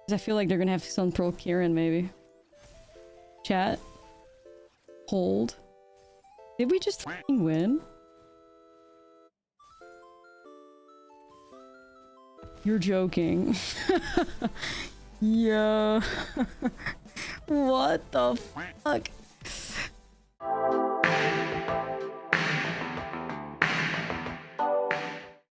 Because I feel like they're gonna have some Pearl Kieran, maybe. Chat. Hold. Did we just f***ing win? You're joking. Yeah. What the fuck?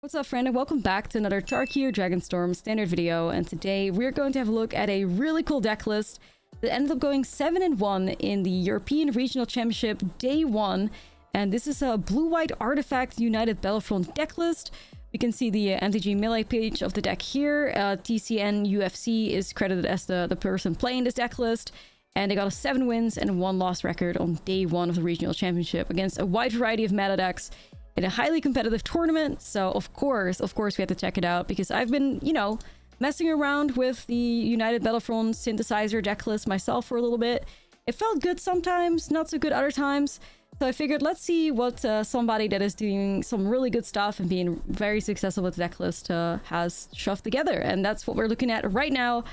What's up, friend, and welcome back to another Tarkir Dragonstorm standard video. And today we're going to have a look at a really cool deck list that ended up going 7-1 in the European Regional Championship Day 1. And this is a blue-white artifact United Battlefront deck list. We can see the MTG melee page of the deck here. TCN UFC is credited as the person playing this deck list. And they got a 7 wins and 1 loss record on Day 1 of the Regional Championship against a wide variety of meta decks in a highly competitive tournament. So of course we had to check it out because I've been, you know, messing around with the United Battlefront Synthesizer deck list myself for a little bit. It felt good sometimes, not so good other times. So I figured, let's see what somebody that is doing some really good stuff and being very successful with the deck list has shoved together. And that's what we're looking at right now,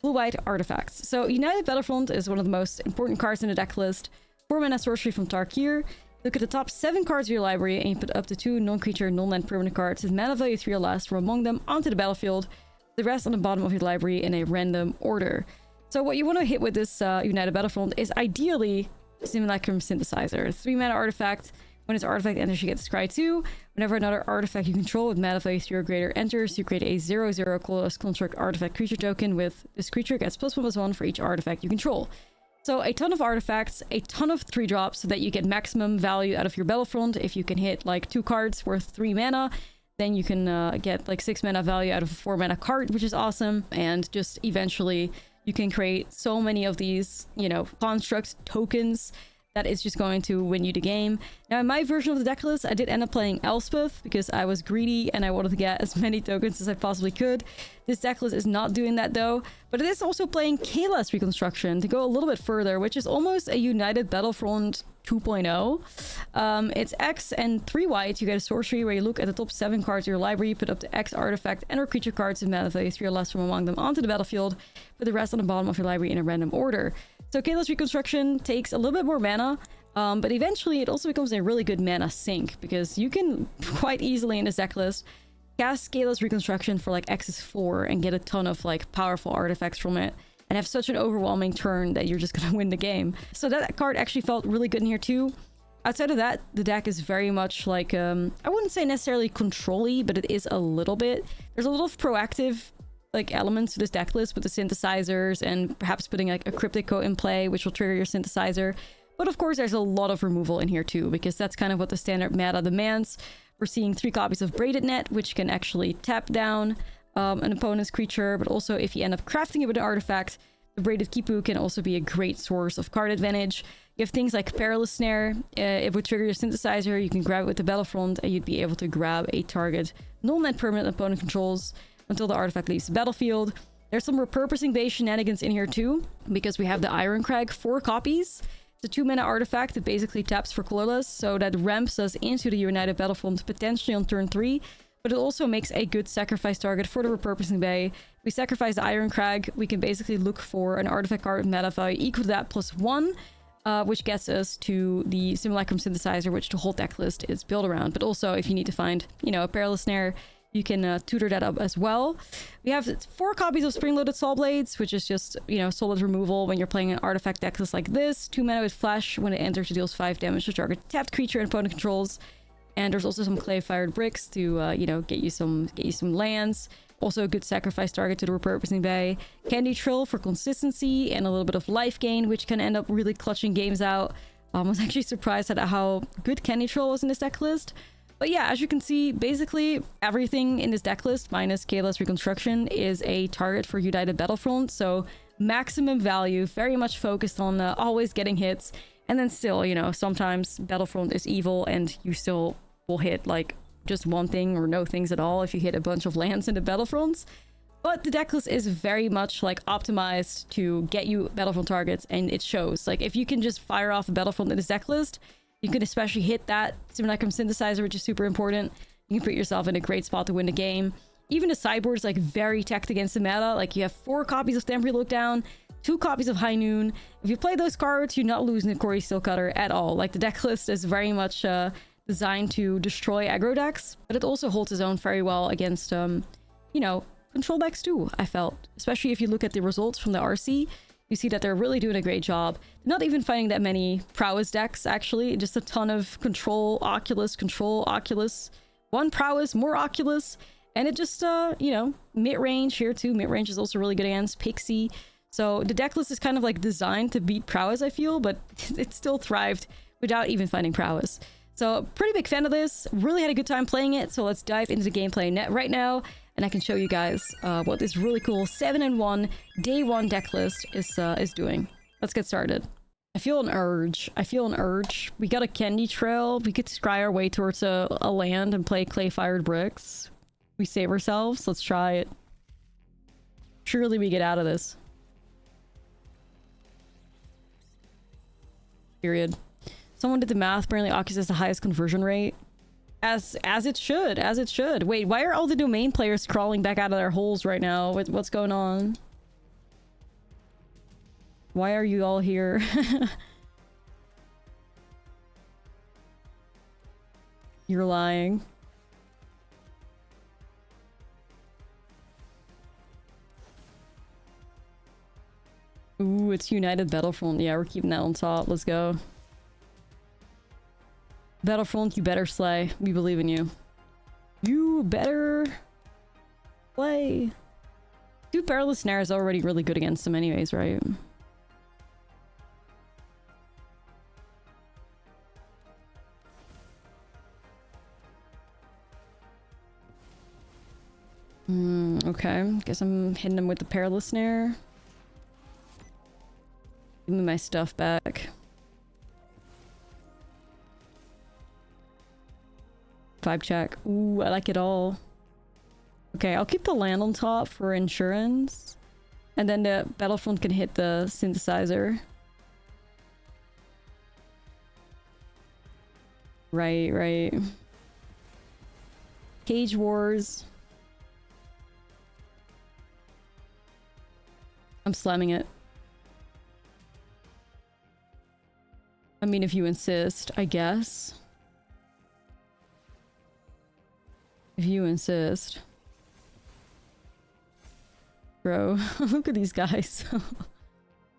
blue-white artifacts. So United Battlefront is one of the most important cards in the deck list. 4-mana sorcery from Tarkir. Look at the top 7 cards of your library and you put up to 2 non-creature, non-land permanent cards with mana value 3 or less from among them onto the battlefield. The rest on the bottom of your library in a random order. So what you want to hit with this United Battlefront is ideally Simulacrum Synthesizer. 3-mana artifact. When its artifact enters, you get to scry 2. Whenever another artifact you control with mana value 3 or greater enters, you create a 0/0 colorless construct artifact creature token with this creature gets +1/+1 for each artifact you control. So a ton of artifacts, a ton of 3-drops so that you get maximum value out of your Battlefront. If you can hit like 2 cards worth 3 mana, then you can get like 6 mana value out of a 4-mana card, which is awesome. And just eventually you can create so many of these, you know, construct tokens that is just going to win you the game. Now, in my version of the deck list, I did end up playing Elspeth because I was greedy and I wanted to get as many tokens as I possibly could. This deck list is not doing that though, but it is also playing Kayla's Reconstruction to go a little bit further, which is almost a United Battlefront 2.0. It's X and 3 white. You get a sorcery where you look at the top 7 cards of your library, put up the X artifact and or creature cards with mana value 3 or less from among them onto the battlefield, put the rest on the bottom of your library in a random order. So Kayla's Reconstruction takes a little bit more mana, but eventually it also becomes a really good mana sink because you can quite easily in this deck list cast Kayla's Reconstruction for like X's 4 and get a ton of like powerful artifacts from it and have such an overwhelming turn that you're just gonna win the game. So that card actually felt really good in here too. Outside of that, the deck is very much like, I wouldn't say necessarily control-y, but it is a little bit. There's a lot of proactive like elements to this deck list with the synthesizers and perhaps putting like a Cryptico in play, which will trigger your synthesizer. But of course, there's a lot of removal in here too, because that's kind of what the standard meta demands. We're seeing 3 copies of Braided Net, which can actually tap down an opponent's creature, but also if you end up crafting it with an artifact, the Braided Kipu can also be a great source of card advantage. You have things like Perilous Snare. It would trigger your synthesizer, you can grab it with the Battlefront, and you'd be able to grab a target non-land permanent opponent controls until the artifact leaves the battlefield. There's some repurposing based shenanigans in here too, because we have the Iron Crag 4 copies. It's a 2-mana artifact that basically taps for colorless, so that ramps us into the United Battlefront potentially on turn 3, but it also makes a good sacrifice target for the repurposing bay. We sacrifice the Iron Crag, we can basically look for an artifact card with meta value equal to that +1, which gets us to the Simulacrum Synthesizer, which the whole deck list is built around. But also, if you need to find, you know, a Perilous Snare, you can tutor that up as well. We have 4 copies of Spring-Loaded Saw Blades, which is just, you know, solid removal when you're playing an artifact deck list like this. 2 mana with Flash. When it enters, it deals 5 damage to target tapped creature and opponent controls. And there's also some Clay-Fired Bricks to, you know, get you some lands. Also a good sacrifice target to the repurposing bay. Candy Trill for consistency and a little bit of life gain, which can end up really clutching games out. I was actually surprised at how good Candy Trill was in this deck list. But yeah, as you can see, basically everything in this deck list, minus Kayla's Reconstruction, is a target for United Battlefront. So maximum value, very much focused on always getting hits. And then still, you know, sometimes Battlefront is evil and you still will hit like just one thing or no things at all if you hit a bunch of lands in the Battlefronts. But the deck list is very much like optimized to get you Battlefront targets, and it shows. Like if you can just fire off a Battlefront in this deck list, you can especially hit that Simulacrum Synthesizer, which is super important. You can put yourself in a great spot to win the game. Even the sideboard is like very teched against the meta. Like you have 4 copies of Temporary Lookdown, 2 copies of High Noon. If you play those cards, you're not losing the Corey Steelcutter at all. Like the deck list is very much designed to destroy aggro decks, but it also holds its own very well against, you know, control decks too, I felt. Especially if you look at the results from the RC, you see that they're really doing a great job. Not even finding that many prowess decks, actually. Just a ton of control, Oculus. 1 prowess, more Oculus. And it just, you know, mid-range here too. Mid-range is also really good against Pixie. So the deck list is kind of like designed to beat prowess, I feel, but it still thrived without even finding prowess. So pretty big fan of this. Really had a good time playing it. So let's dive into the gameplay right now. And I can show you guys what this really cool 7-in-1 day 1 deck list is doing. Let's get started. I feel an urge. We got a Candy Trail. We could scry our way towards a land and play Clay-Fired Bricks. We save ourselves. Let's try it. Surely we get out of this. Period. Someone did the math. Apparently Oculus has the highest conversion rate. As it should. Wait, why are all the domain players crawling back out of their holes right now? What's going on? Why are you all here? You're lying. Ooh, it's United Battlefront. Yeah, we're keeping that on top. Let's go. Battlefront, you better slay. We believe in you. You better play. 2 Perilous Snare is already really good against them anyways, right? Okay. Guess I'm hitting him with the Perilous Snare. Give me my stuff back. 5 check. Ooh, I like it all. Okay, I'll keep the land on top for insurance. And then the Battlefront can hit the Synthesizer. Right. Cage Wars. I'm slamming it. I mean, if you insist, I guess. If you insist. Bro, look at these guys.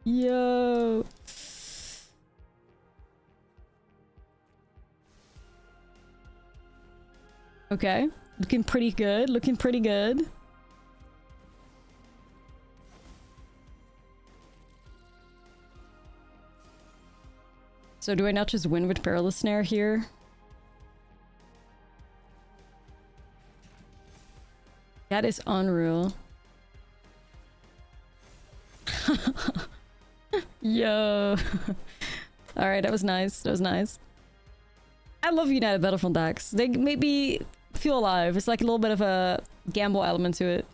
Yo. Okay. Looking pretty good. So do I not just win with Perilous Snare here? That is unreal. Yo. Alright, that was nice. I love United Battlefront decks. They make me feel alive. It's like a little bit of a gamble element to it.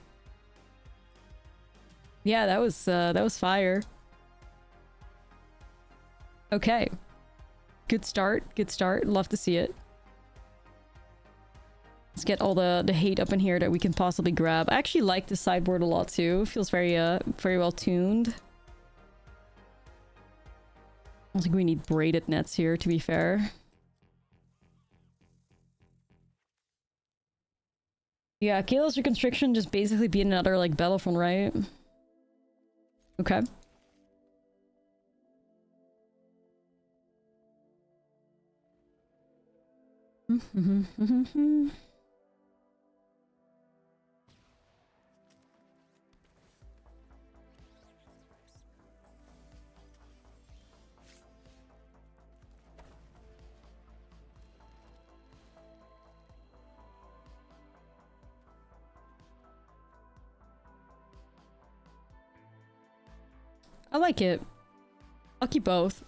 Yeah, that was fire. Okay. Good start. Love to see it. Let's get all the hate up in here that we can possibly grab. I actually like the sideboard a lot too. Feels very well tuned. I don't think we need braided nets here, to be fair. Yeah, Kayla's Reconstriction just basically being another like Battlefront, right? Okay. I like it. I'll keep both.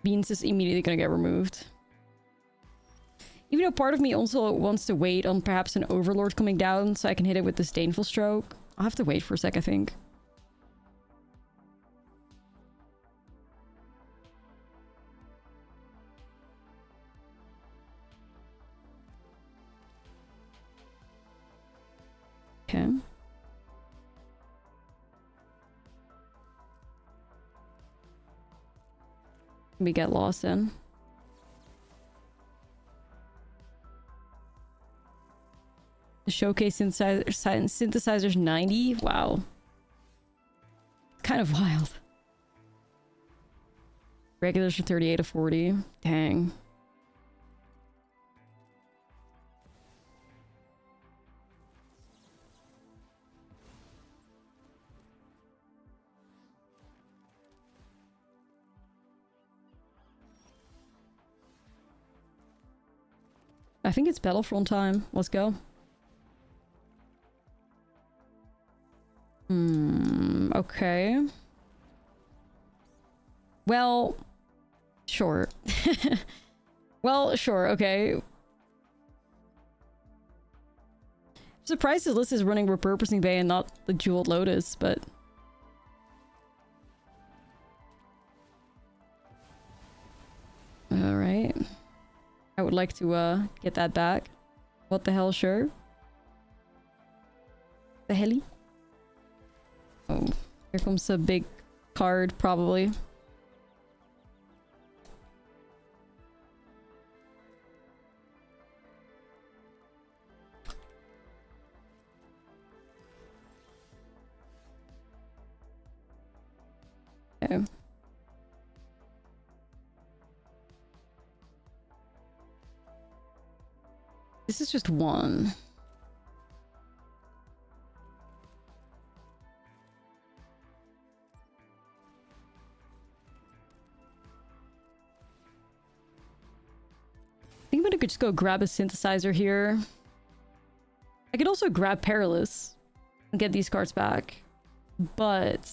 Beans is immediately gonna get removed. Even though part of me also wants to wait on perhaps an Overlord coming down so I can hit it with Disdainful Stroke. I'll have to wait for a sec, I think. Okay. We get lost in. The showcase synthesizers 90? Wow. Kind of wild. Regulars from 38 to 40. Dang. I think it's Battlefront time. Let's go. Okay. Well, sure. Well, sure, okay. Surprised his list is running Repurposing Bay and not the Jeweled Lotus, but... Alright. I would like to, get that back. What the hell, sure. The heli? Oh, here comes a big card, probably. Okay. This is just one. I think I'm gonna just go grab a synthesizer here. I could also grab Perilous and get these cards back, but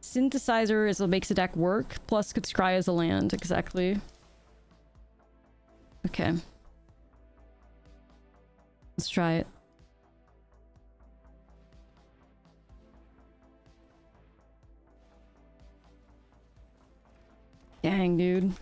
synthesizer is what makes the deck work, plus could scry as a land, exactly. Okay. Let's try it. Dang, dude.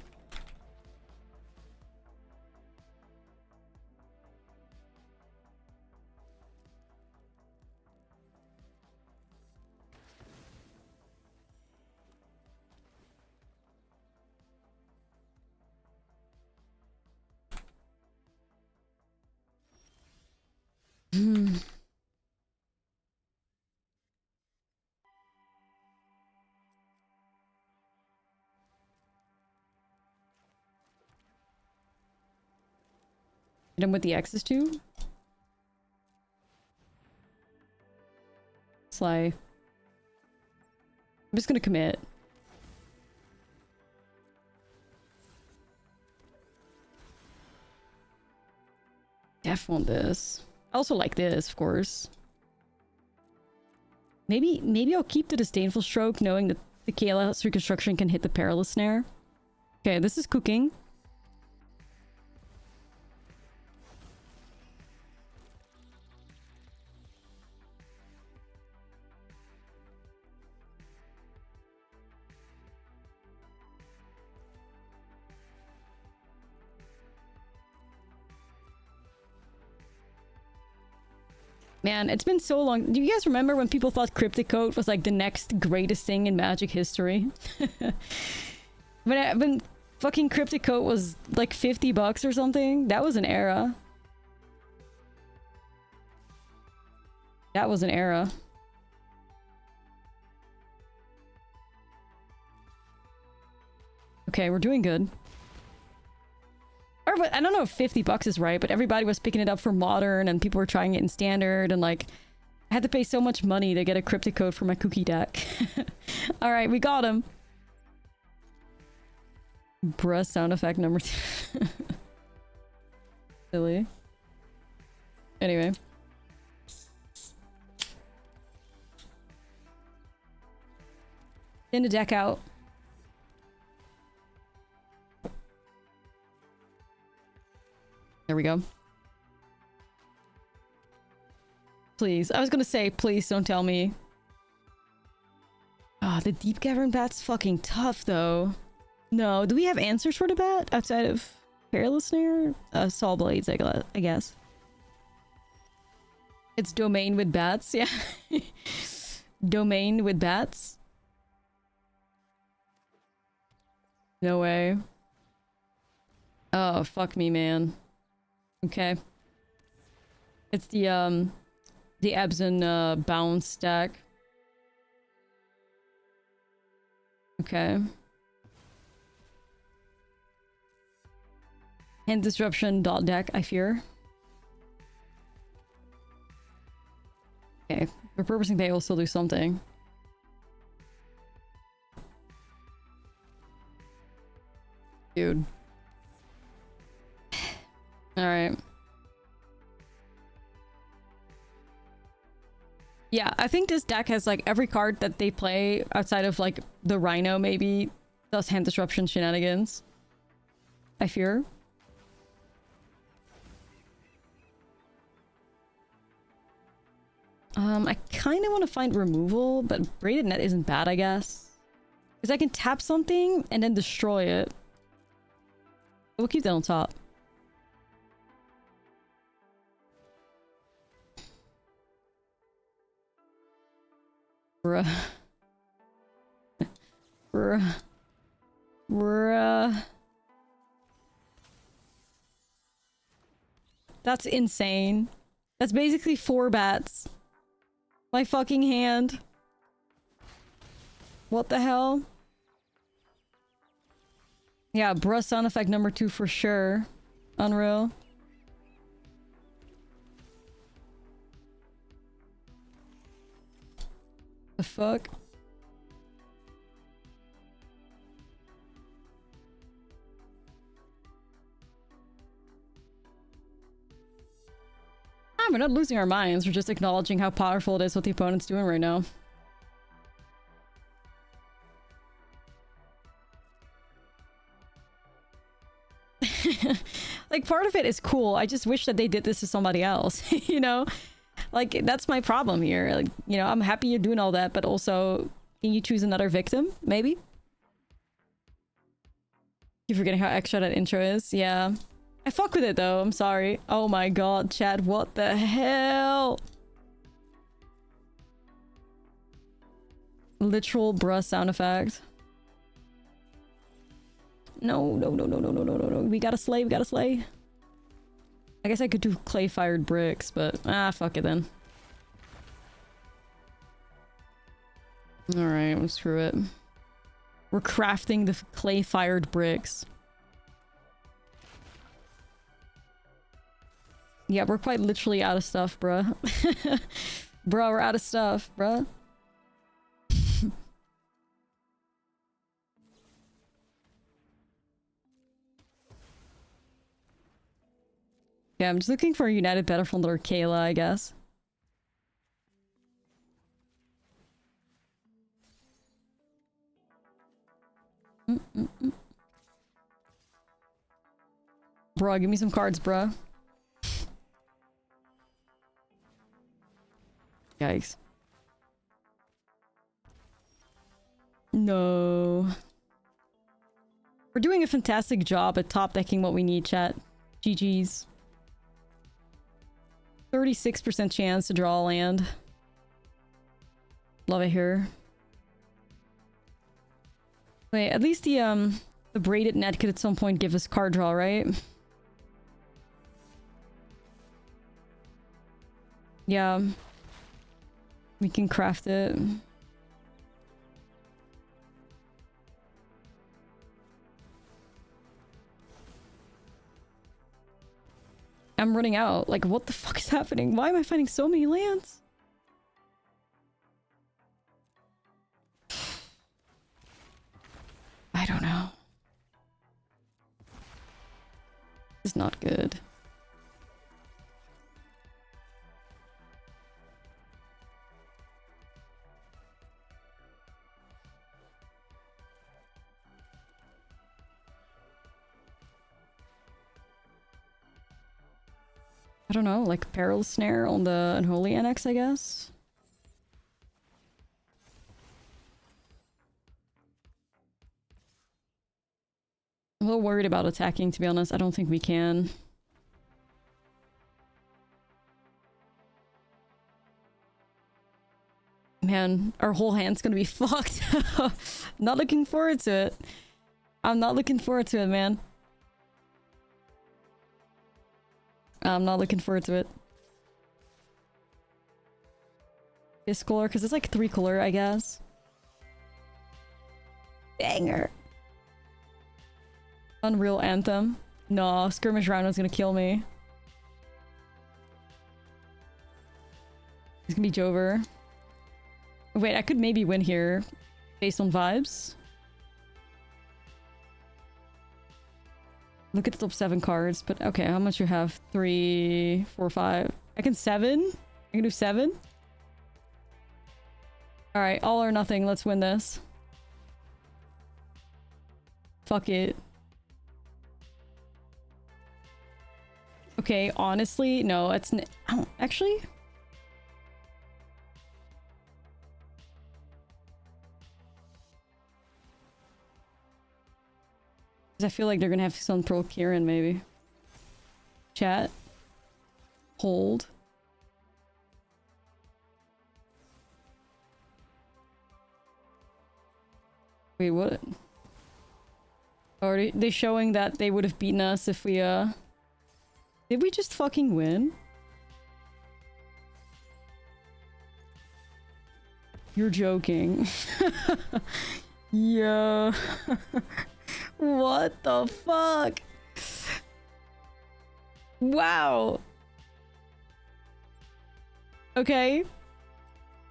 Hit him with the X's too? Sly. I'm just gonna commit. Def want this. I also like this, of course. Maybe I'll keep the Disdainful Stroke, knowing that the Chaos Reconstruction can hit the Perilous Snare. Okay, this is cooking. Man, it's been so long. Do you guys remember when people thought Cryptic Code was like the next greatest thing in Magic history? when fucking Cryptic Code was like $50 or something, that was an era. That was an era. Okay, we're doing good. Or, but I don't know if $50 is right, but everybody was picking it up for Modern and people were trying it in Standard, and like I had to pay so much money to get a Cryptic Code for my cookie deck. Alright, we got him. Bruh sound effect number 2. Silly. Anyway. Thin the deck out. There we go. Please. I was gonna say, please don't tell me. Ah, the Deep Cavern Bat's fucking tough, though. No, do we have answers for the bat outside of Perilous Snare? Saw Blades, I guess. It's domain with bats, yeah. Domain with bats? No way. Oh, fuck me, man. Okay. It's the ebbs and bounce deck. Okay. Hand disruption dot deck, I fear. Okay. Repurposing bay will still do something. Dude. Alright. Yeah, I think this deck has like every card that they play outside of like the Rhino maybe does hand disruption shenanigans. I fear. I kind of want to find removal, but Braided Net isn't bad, I guess. Because I can tap something and then destroy it. We'll keep that on top. Bruh. Bruh. Bruh. That's insane. That's basically 4 bats. My fucking hand. What the hell? Yeah, bruh sound effect number 2 for sure. Unreal. The fuck? Ah, we're not losing our minds. We're just acknowledging how powerful it is what the opponent's doing right now. Like, part of it is cool. I just wish that they did this to somebody else, you know? Like, that's my problem here. Like, you know, I'm happy you're doing all that, but also, can you choose another victim? Maybe? You're forgetting how extra that intro is? Yeah. I fuck with it, though. I'm sorry. Oh my god, Chad. What the hell? Literal bruh sound effect. No, no, no, no, no, no, no, no, no. We gotta slay, we gotta slay. I guess I could do clay-fired bricks, but... ah, fuck it then. Alright, well, screw it. We're crafting the clay-fired bricks. Yeah, we're quite literally out of stuff, bruh. Bruh, we're out of stuff, bruh. Yeah, I'm just looking for a United Battlefront or Kayla, I guess. Bruh, give me some cards, bruh. Yikes. No. We're doing a fantastic job at top decking what we need, chat. GG's. 36% chance to draw a land. Love it here. Wait, at least the braided net could at some point give us card draw, right? Yeah. We can craft it. I'm running out. Like, what the fuck is happening? Why am I finding so many lands? I don't know. It's not good. I don't know, like Peril Snare on the Unholy Annex, I guess? I'm a little worried about attacking, to be honest. I don't think we can. Man, our whole hand's gonna be fucked. Not looking forward to it. I'm not looking forward to it, man. I'm not looking forward to it. This color, because it's like 3 color, I guess. Banger. Unreal Anthem. No, Skirmish Rhino's gonna kill me. It's gonna be Jover. Wait, I could maybe win here based on vibes. Look at the top 7 cards, but okay, how much you have? 3, 4, 5. I can 7? I can do 7? Alright, all or nothing. Let's win this. Fuck it. Okay, honestly, no, it's... actually... I feel like they're gonna have some Tarkir maybe. Chat. Hold. Wait, what? Are they showing that they would have beaten us if we, Did we just fucking win? You're joking. Yeah. What the fuck? Wow. Okay.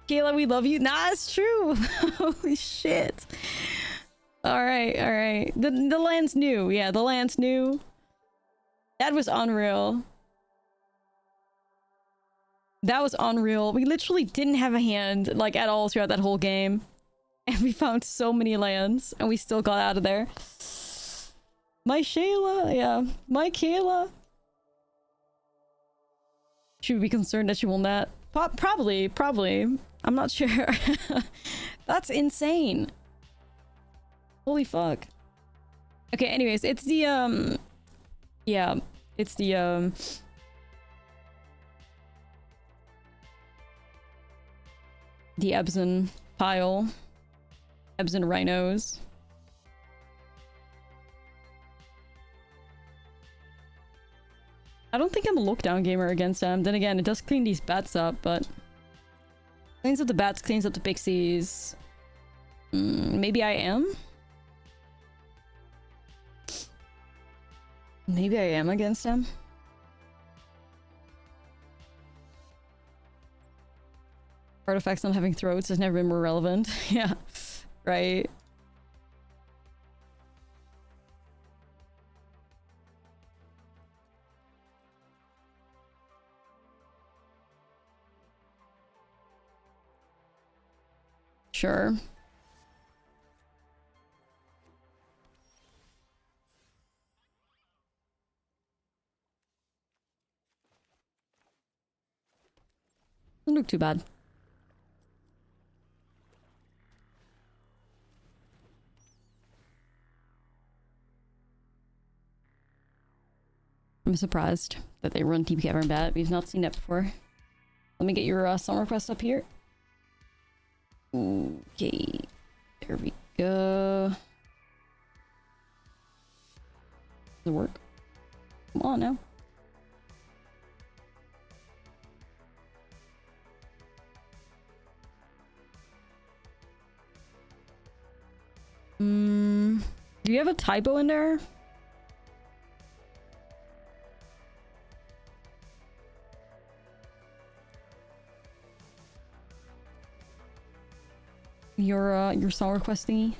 Kayla, we love you. Nah, it's true. Holy shit. Alright, alright. The land's new. Yeah, the land's new. That was unreal. That was unreal. We literally didn't have a hand, like, at all throughout that whole game. And we found so many lands, and we still got out of there. My Shayla, yeah. My Kayla. Should we be concerned that she won that? Probably, probably. I'm not sure. That's insane. Holy fuck. Okay, anyways, it's the, yeah, it's the, the Ebsen pile. Ebsen Rhinos. I don't think I'm a lockdown gamer against them. Then again, it does clean these bats up, but... Cleans up the bats, cleans up the pixies. Maybe I am? Maybe I am against them? Artifacts not having throats has never been more relevant. Yeah, right. Sure. Doesn't look too bad. I'm surprised that they run TP Cavern Bat. We've not seen that before. Let me get your song request up here. Okay, there we go. Does it work? Come on now. Do you have a typo in there? Your song request thingy?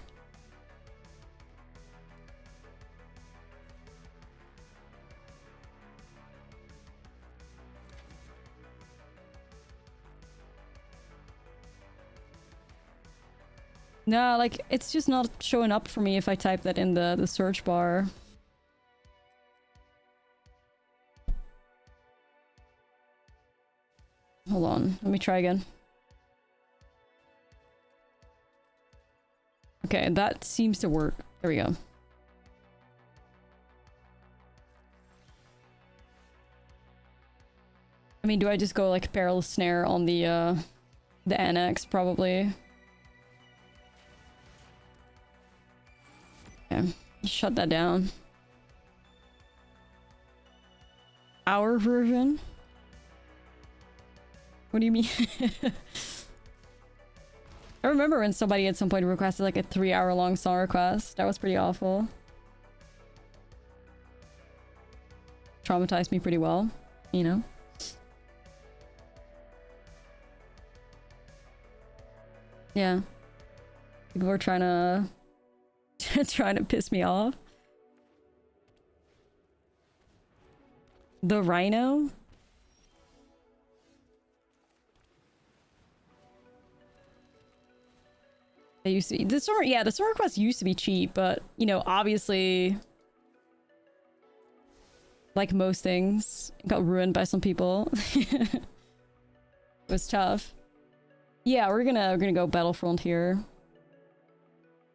No, like, it's just not showing up for me if I type that in the search bar. Hold on, let me try again. Okay, that seems to work. There we go. I mean, do I just go like perilous snare on the The annex, probably. Okay, shut that down. Our version? What do you mean? I remember when somebody at some point requested like a 3-hour-long song request. That was pretty awful. Traumatized me pretty well, you know? Yeah. People were trying to... trying to piss me off. The Rhino? They used to be... The summer request used to be cheap, but, you know, obviously... like most things, it got ruined by some people. It was tough. Yeah, we're gonna go Battlefront here.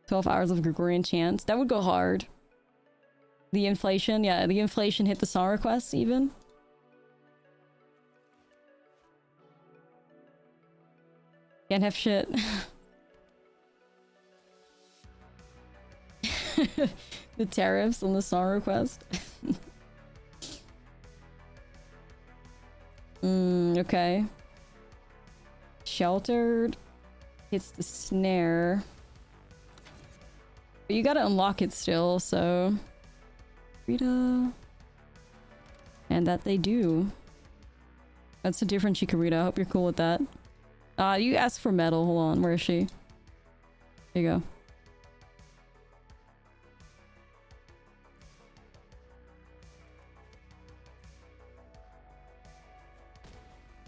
12 hours of Gregorian chants. That would go hard. The inflation, yeah, the inflation hit the song requests even. Can't have shit. The tariffs on the song request. Okay. Sheltered hits the snare. But you gotta unlock it still, so... Rita... And that they do. That's a different Chikorita. I hope you're cool with that. You asked for metal. Hold on. Where is she? There you go.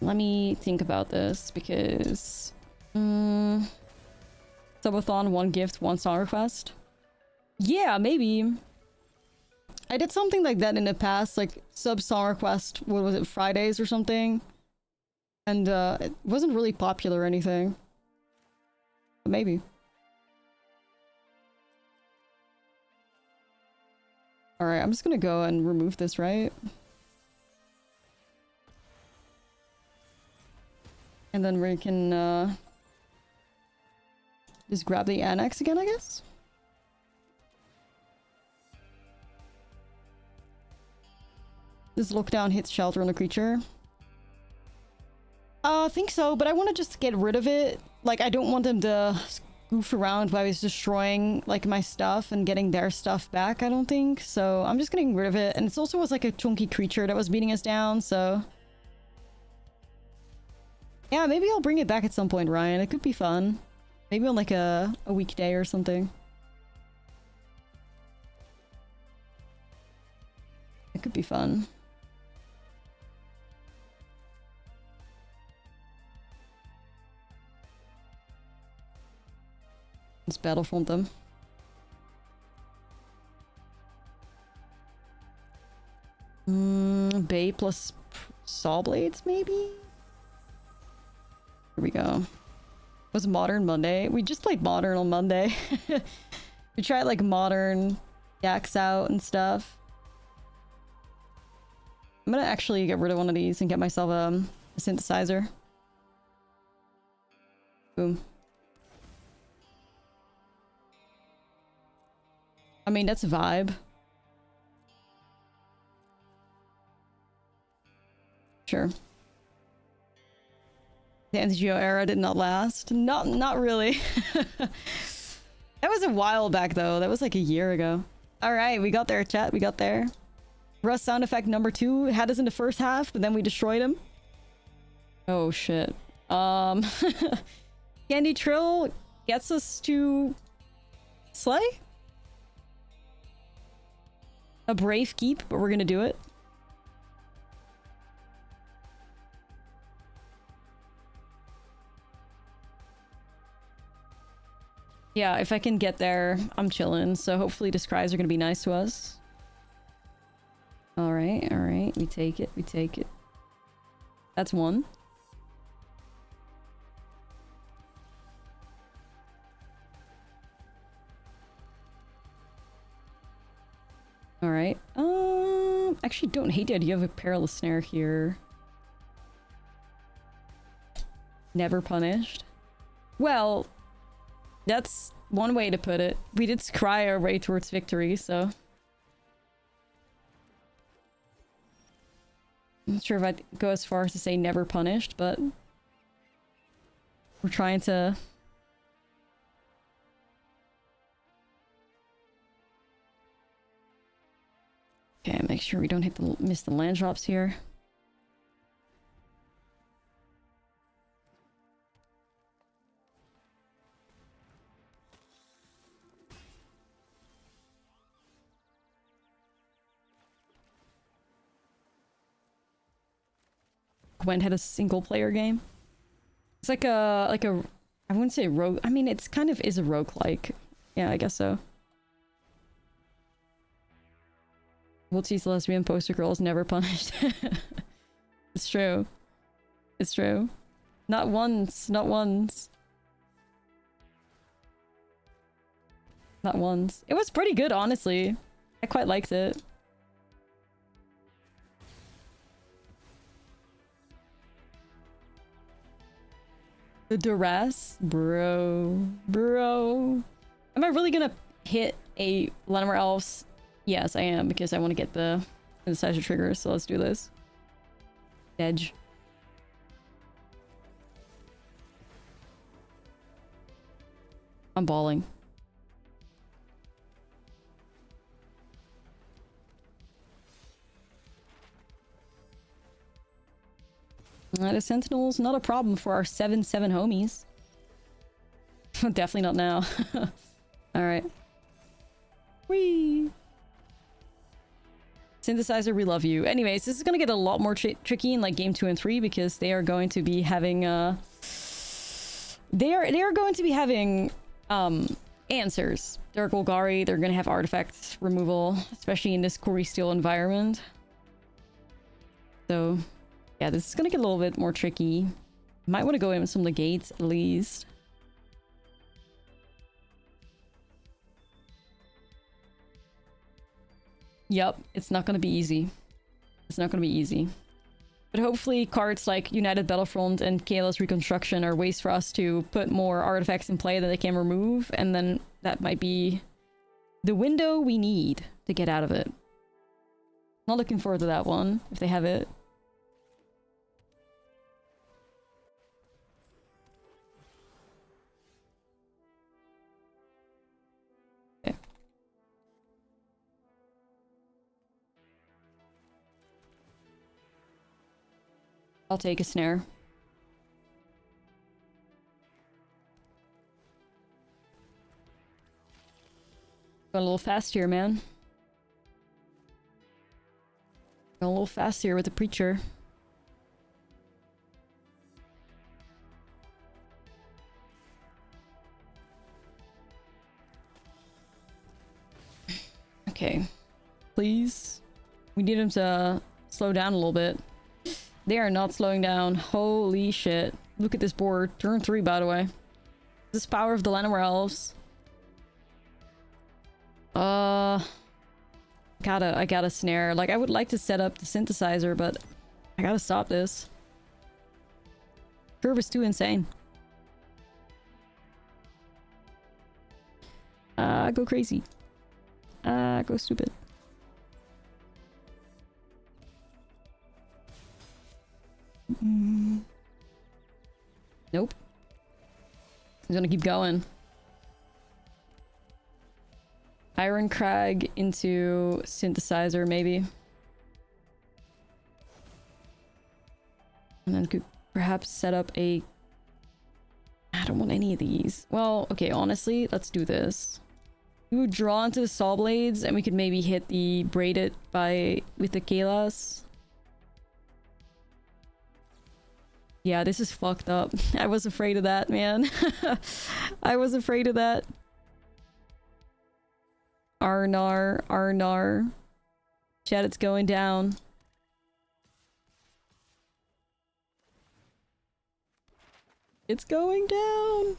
Let me think about this, because... Subathon, 1 gift, 1 song request? Yeah, maybe. I did something like that in the past, like sub song request, what was it, Fridays or something? And it wasn't really popular or anything. But maybe. Alright, I'm just gonna go and remove this, right? And then we can just grab the annex again, I guess? Does lockdown hit shelter on the creature? I think so, but I want to just get rid of it. Like, I don't want them to goof around while he's destroying, like, my stuff and getting their stuff back, I don't think. So I'm just getting rid of it. And it also was like a chunky creature that was beating us down, so... Yeah, maybe I'll bring it back at some point, Ryan. It could be fun. Maybe on like a weekday or something. It could be fun. Let's Battlefront them. Bay plus Saw Blades, maybe? Here we go. Was Modern Monday? We just played Modern on Monday. We tried like Modern decks out and stuff. I'm gonna actually get rid of one of these and get myself a Synthesizer. Boom. I mean, that's a vibe. Sure. The MTGA era did not last. Not really. That was a while back though. That was like a year ago. Alright, we got there, chat. We got there. Rust sound effect number 2 had us in the first half, but then we destroyed him. Oh shit. Candy Trill gets us to Slay? A brave keep, but we're gonna do it. Yeah, if I can get there, I'm chilling. So hopefully the Scries are gonna be nice to us. Alright, alright. We take it, we take it. That's 1. Alright. Actually don't hate the idea of a Perilous Snare here. Never punished. Well, that's one way to put it. We did scry our way towards victory, so... I'm not sure if I'd go as far as to say never punished, but... we're trying to... Okay, make sure we don't miss the land drops here. Gwen had a single player game. It's like a I wouldn't say rogue. I mean, it's kind of is a roguelike. Yeah, I guess so. Woodsie's lesbian poster girl is never punished. It's true. It's true. Not once. Not once. Not once. It was pretty good, honestly. I quite liked it. The duress? Bro. Bro. Am I really gonna hit a Latimer Elves? Yes, I am, because I want to get the Synthesizer triggers, so let's do this. Edge. I'm balling. The Sentinel's not a problem for our 7-7 homies. Definitely not now. Alright. Whee! Synthesizer, we love you. Anyways, this is gonna get a lot more tricky in like game 2 and 3 because they are going to be having they are going to be having answers. They're Golgari, they're gonna have artifact removal, especially in this Kori Steel environment. So yeah, this is gonna get a little bit more tricky. Might want to go in with some of the gates at least. Yep, it's not gonna be easy. It's not gonna be easy. But hopefully cards like United Battlefront and Kayla's Reconstruction are ways for us to put more artifacts in play that they can remove, and then that might be the window we need to get out of it. Not looking forward to that one, if they have it. Okay. I'll take a snare. Going a little fast here, man. Going a little fast here with the preacher. Okay. Please. We need him to slow down a little bit. They are not slowing down. Holy shit. Look at this board. Turn 3, by the way. This power of the Llanowar Elves. I gotta snare. Like, I would like to set up the Synthesizer, but I gotta stop this. Curve is too insane. Go crazy. Go stupid. Nope. He's gonna keep going. Iron Crag into Synthesizer, maybe. And then could perhaps set up a... I don't want any of these. Well, okay, honestly, let's do this. We would draw into the Saw Blades, and we could maybe hit the Braided with the Kalas. Yeah, this is fucked up. I was afraid of that, man. I was afraid of that. Arnar, Arnar. Chat, it's going down. It's going down.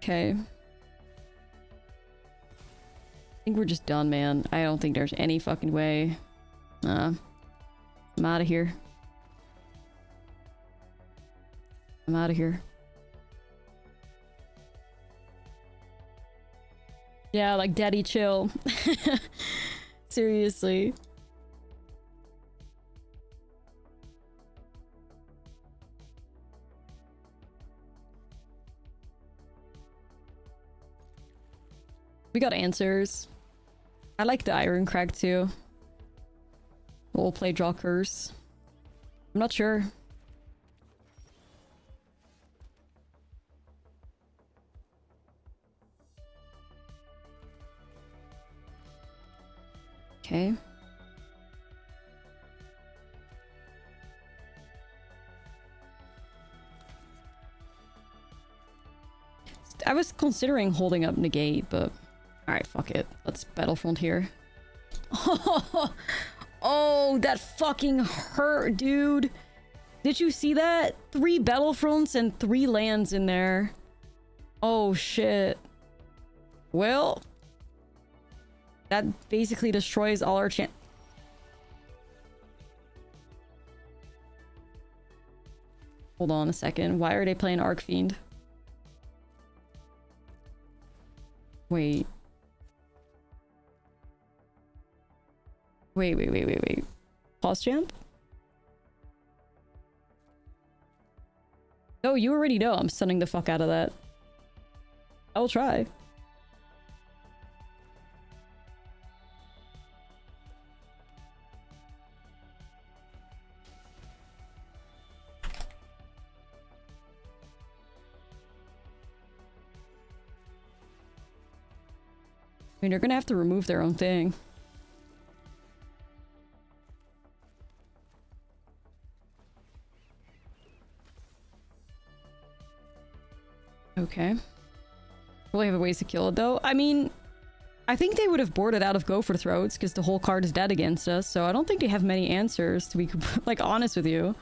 Okay. I think we're just done, man. I don't think there's any fucking way. I'm out of here. I'm out of here. Yeah, like daddy chill. Seriously. We got answers. I like the Iron Crag too. We'll play draw curse. I'm not sure. Okay. I was considering holding up negate, but alright, fuck it. Let's Battlefront here. Oh, that fucking hurt, dude. Did you see that? 3 Battlefronts and 3 lands in there. Oh, shit. Well, that basically destroys all our chance. Hold on a second. Why are they playing Arcfiend? Wait. Wait. Pause champ? Oh, you already know I'm stunning the fuck out of that. I'll try. I mean, they're gonna have to remove their own thing. Okay. Will they have ways to kill it, though? I mean, I think they would have boarded out of Gopher Throats because the whole card is dead against us, so I don't think they have many answers, to be, like, honest with you.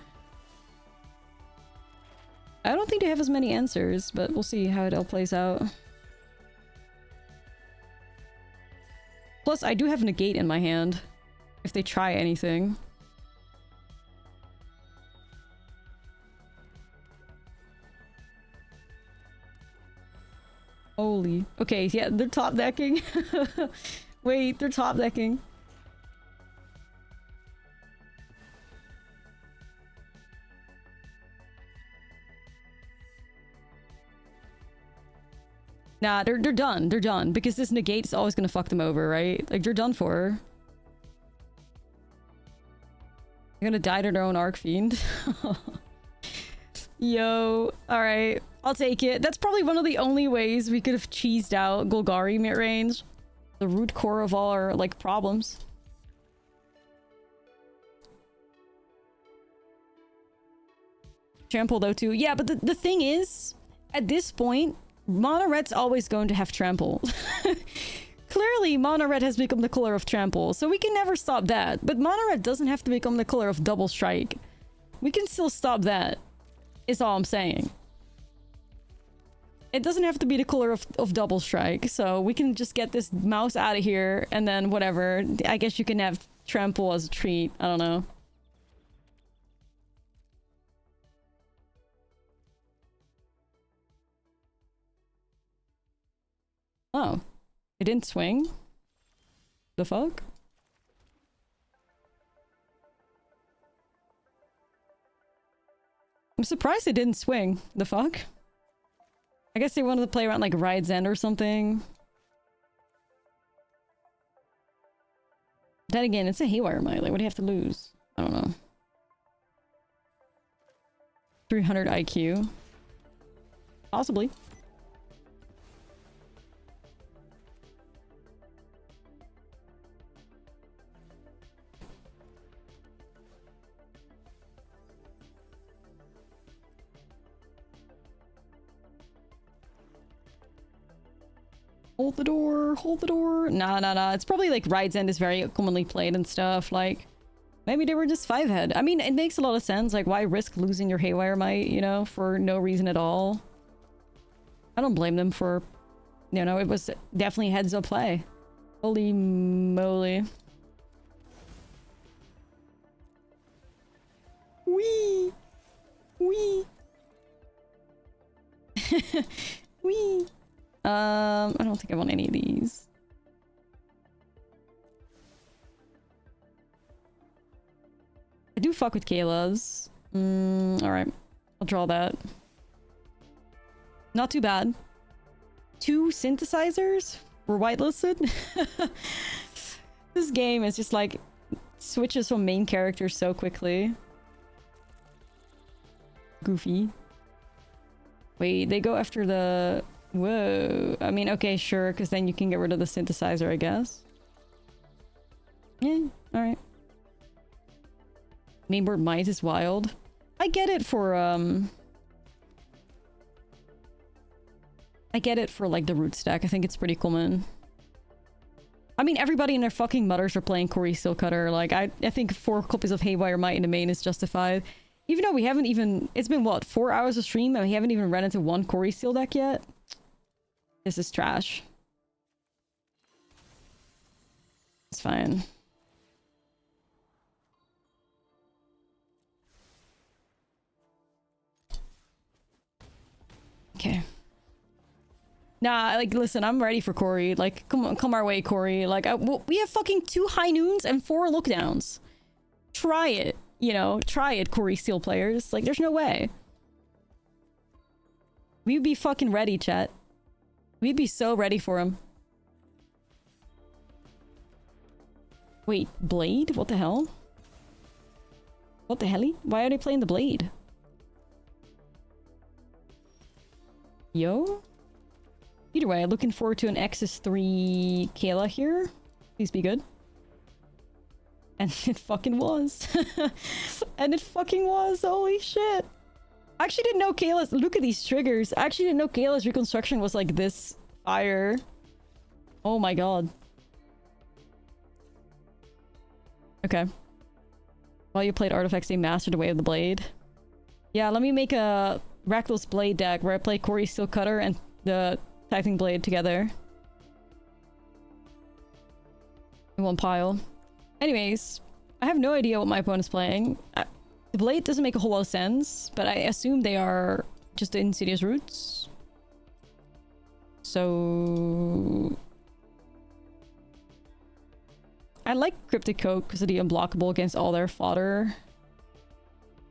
I don't think they have as many answers, but we'll see how it all plays out. Plus, I do have negate in my hand, if they try anything. Holy. Okay, yeah, they're top decking. Wait, they're top decking. Nah, they're done. They're done. Because this negate is always gonna fuck them over, right? Like, they're done for. They're gonna die to their own Arcfiend. Yo, alright. I'll take it. That's probably one of the only ways we could have cheesed out Golgari mid-range. The root core of all our, like, problems. Trample, though, too. Yeah, but the thing is, at this point, Mono Red's always going to have Trample. Clearly, Mono Red has become the color of Trample, so we can never stop that. But Mono Red doesn't have to become the color of Double Strike. We can still stop that, is all I'm saying. It doesn't have to be the color of Double Strike, so we can just get this mouse out of here, and then whatever. I guess you can have Trample as a treat. I don't know. Oh. It didn't swing? The fuck? I'm surprised it didn't swing. The fuck? I guess they wanted to play around like Ride's End or something. Then again, it's a Haywire Might. Like, what do you have to lose? I don't know. 300 IQ. Possibly. Hold the door, hold the door. Nah. It's probably like Ride's End is very commonly played and stuff. Like, maybe they were just 5-head. I mean, it makes a lot of sense. Like, why risk losing your Haywire Might, you know, for no reason at all? I don't blame them for, you know, it was definitely heads up play. Holy moly. Wee! Wee! Wee! I don't think I want any of these. I do fuck with Kayla's. Alright. I'll draw that. Not too bad. 2 synthesizers were whitelisted. This game is just like switches from main characters so quickly. Goofy. Wait, they go after the... Whoa. I mean, okay, sure, because then you can get rid of the synthesizer, I guess. Yeah, alright. Mainboard might is wild. I get it for, I get it for, like, the root stack. I think it's pretty common. I mean, everybody and their fucking mothers are playing Corey Steelcutter. Like, I think 4 copies of Haywire Might in the main is justified. Even though we haven't even... It's been, what, 4 hours of stream and we haven't even run into 1 Corey Steel deck yet? This is trash. It's fine. Okay. Nah, like, listen, I'm ready for Corey. Like, come on, come our way, Corey. Like, we have fucking 2 high noons and 4 lookdowns. Try it, you know? Try it, Corey Steel players. Like, there's no way. We'd be fucking ready, chat. We'd be so ready for him. Wait, Blade? What the hell? What the helly? Why are they playing the Blade? Yo? Either way, looking forward to an X's 3 Kayla here. Please be good. And it fucking was. And it fucking was. Holy shit. I actually didn't know Kayla's... Look at these triggers. I actually didn't know Kayla's reconstruction was like this fire. Oh my god. Okay. While you played Artifacts, they mastered the way of the blade. Yeah, let me make a Reckless Blade deck where I play Corey Steelcutter and the Tithing Blade together. In one pile. Anyways, I have no idea what my opponent's playing. The Blade doesn't make a whole lot of sense, but I assume they are just the Insidious Roots. So... I like Cryptic Coat because of the unblockable against all their fodder.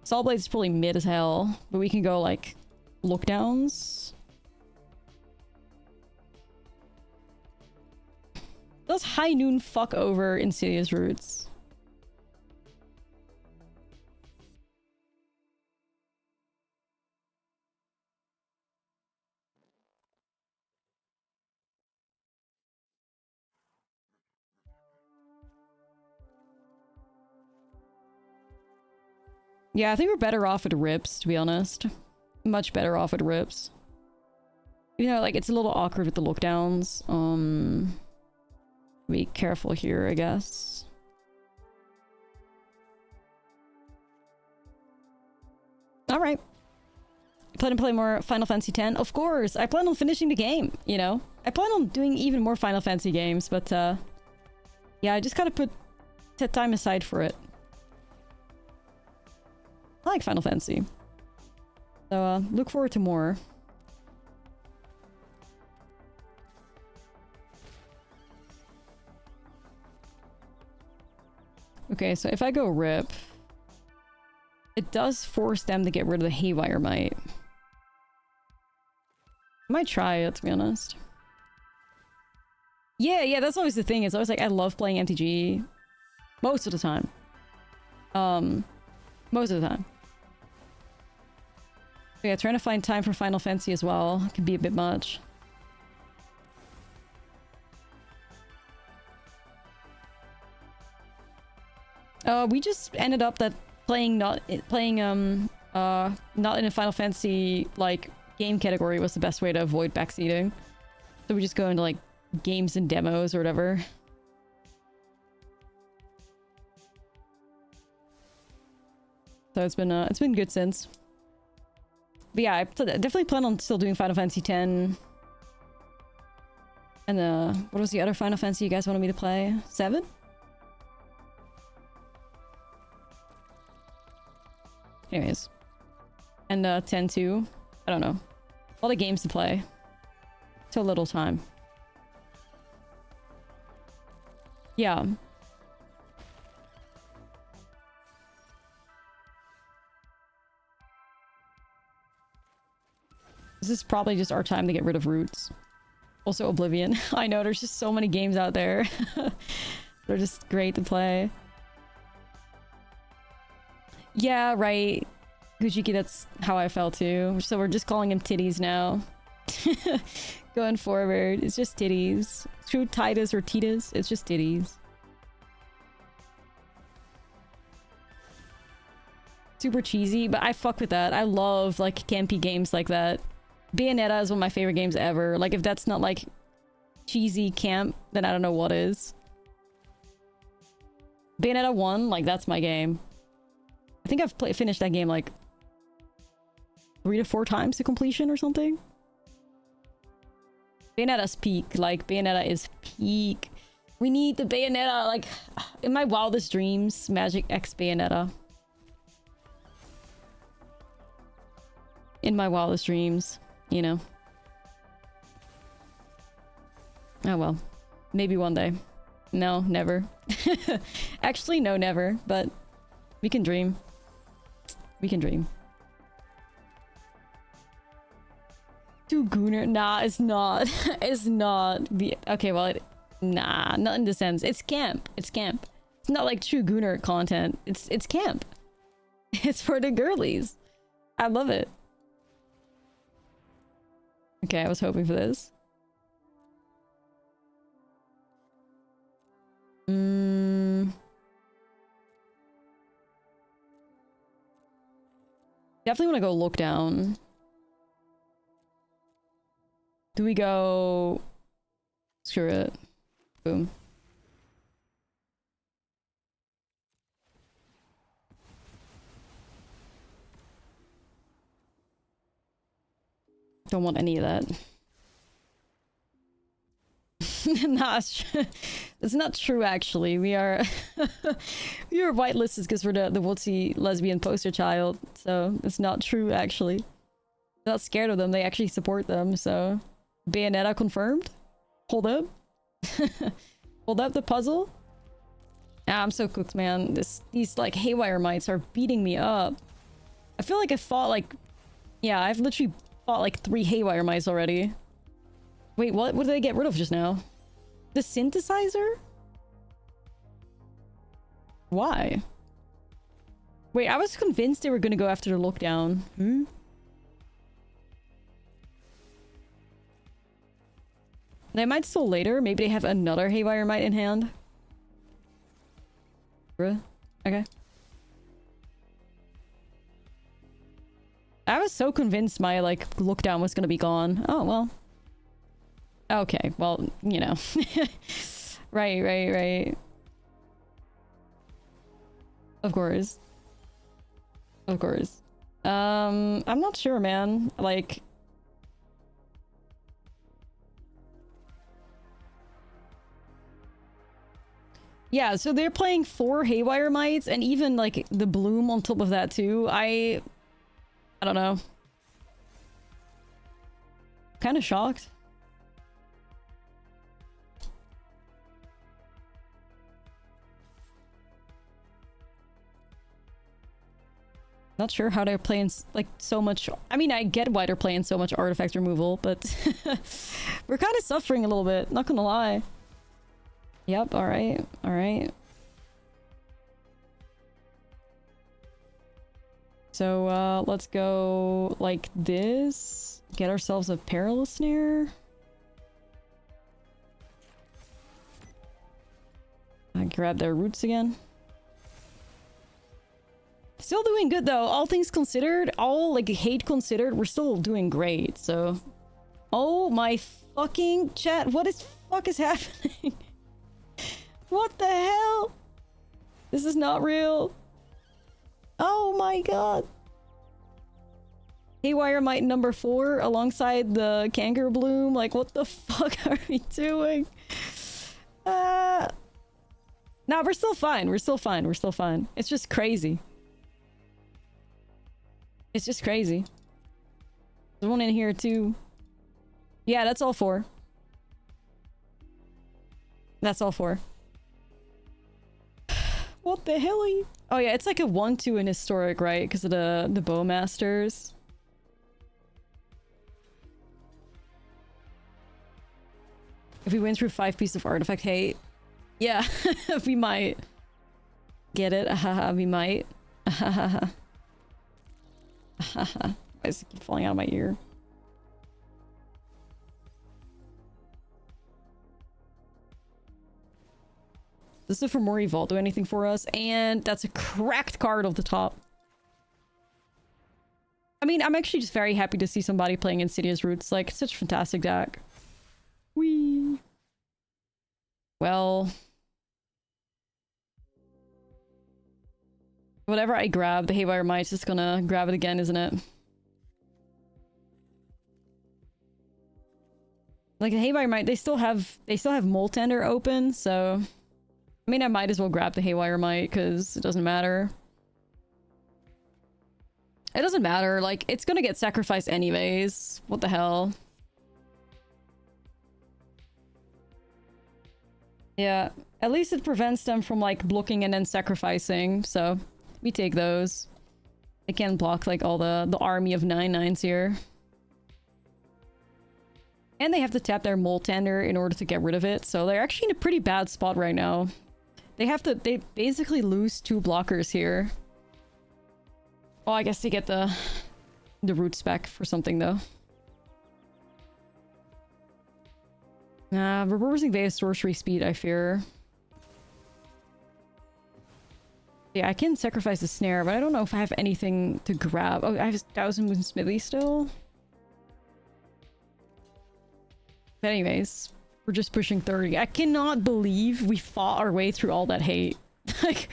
Saw Blade is probably mid as hell, but we can go like lookdowns. Does High Noon fuck over Insidious Roots? Yeah, I think we're better off with Rips, to be honest. Much better off with Rips. You know, like, it's a little awkward with the lookdowns. Be careful here, I guess. Alright. Plan to play more Final Fantasy X? Of course! I plan on finishing the game, you know? I plan on doing even more Final Fantasy games, but, yeah, I just gotta put time aside for it. I like Final Fantasy. So, look forward to more. Okay, so if I go Rip, it does force them to get rid of the Haywire Might. I might try it, to be honest. Yeah, that's always the thing. It's always like, I love playing MTG. Most of the time. Most of the time. So yeah, trying to find time for Final Fantasy as well can be a bit much. We just ended up that not in a Final Fantasy like game category was the best way to avoid backseating. So we just go into like games and demos or whatever. So it's been good since. But yeah, I definitely plan on still doing Final Fantasy X. And what was the other Final Fantasy you guys wanted me to play? 7? Anyways. And 10 too. I don't know. A lot of games to play. So little time. Yeah. This is probably just our time to get rid of Roots. Also Oblivion. I know, there's just so many games out there. They're just great to play. Yeah, right. Gujiki, that's how I felt too. So we're just calling him Titties now. Going forward, it's just Titties. True Titus or Titas, it's just Titties. Super cheesy, but I fuck with that. I love like campy games like that. Bayonetta is one of my favorite games ever. Like if that's not like cheesy camp, then I don't know what is. Bayonetta 1, like that's my game. I think I've finished that game like 3 to 4 times to completion or something. Bayonetta's peak. Like Bayonetta is peak. We need the Bayonetta, like in my wildest dreams, Magic X Bayonetta. In my wildest dreams, you know. Oh well. Maybe one day. No, never. Actually, no, never. But we can dream. We can dream. Too Gooner? Nah, it's not. It's not. Okay, well, nah, not in the sense. It's camp. It's camp. It's not like true Gooner content. It's camp. It's for the girlies. I love it. Okay, I was hoping for this. Definitely want to go look down. Do we go... Screw it. Boom. Don't want any of that. Nah, it's not true actually. We are we are whitelisted because we're the woodsy lesbian poster child. So it's not true actually. They're not scared of them. They actually support them. So Bayonetta confirmed. Hold up. Hold up the puzzle. Ah, I'm so cooked, man. These like haywire mites are beating me up. I feel like I fought like, yeah, I've literally fought like 3 haywire mites already. Wait, what did they get rid of just now? The synthesizer? Why? Wait, I was convinced they were gonna go after the lockdown. They might still later. Maybe they have another haywire mite in hand. Bruh. Okay. I was so convinced my like lockdown was gonna be gone. Oh well. Okay, well, you know. Right. Of course. Of course. I'm not sure, man. Like... Yeah, so they're playing 4 haywire mites and even like the bloom on top of that too. I don't know. Kind of shocked. Not sure how they're playing like so much. I mean, I get why they're playing so much artifact removal, but we're kind of suffering a little bit, not gonna lie. Yep, alright, alright. So, let's go like this. Get ourselves a perilous snare. I grab their roots again. Still doing good though, all things considered, all like hate considered, we're still doing great, so... Oh my fucking chat, what is fuck is happening? What the hell? This is not real. Oh my god. Haywire Might number 4 alongside the Kangaroo Bloom. Like, what the fuck are we doing? Nah, we're still fine. We're still fine. We're still fine. It's just crazy. It's just crazy. There's one in here too. Yeah, that's all 4. That's all 4. What the hell? Oh yeah, it's like a 1-2 in historic, right? Because of the Bowmasters. If we win through 5 pieces of artifact hate. Yeah, we might. Get it? Ahaha, we might. Ahaha. Ahaha. Why does it keep falling out of my ear? This is for more Evolve. Do anything for us. And that's a cracked card off the top. I mean, I'm actually just very happy to see somebody playing Insidious Roots. Like, such a fantastic deck. Whee. Well. Whatever I grab, the Haywire Might's just gonna grab it again, isn't it? Like, the Haywire Might, they still have Moltender open, so... I mean, I might as well grab the Haywire Might, because it doesn't matter. It doesn't matter, like, it's gonna get sacrificed anyways. What the hell? Yeah, at least it prevents them from, like, blocking and then sacrificing, so... We take those. They can block, like, all the army of 9/9s here. And they have to tap their Moltender in order to get rid of it, so they're actually in a pretty bad spot right now. They basically lose 2 blockers here. Well, I guess they get the root spec for something, though. Reversing Veil Sorcery Speed, I fear. Yeah, I can sacrifice the snare, but I don't know if I have anything to grab. Oh, I have 1000 Moon Smithy still. But anyways, we're just pushing 30. I cannot believe we fought our way through all that hate. Like,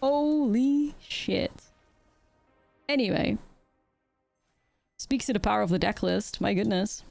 holy shit. Anyway. Speaks to the power of the deck list. My goodness.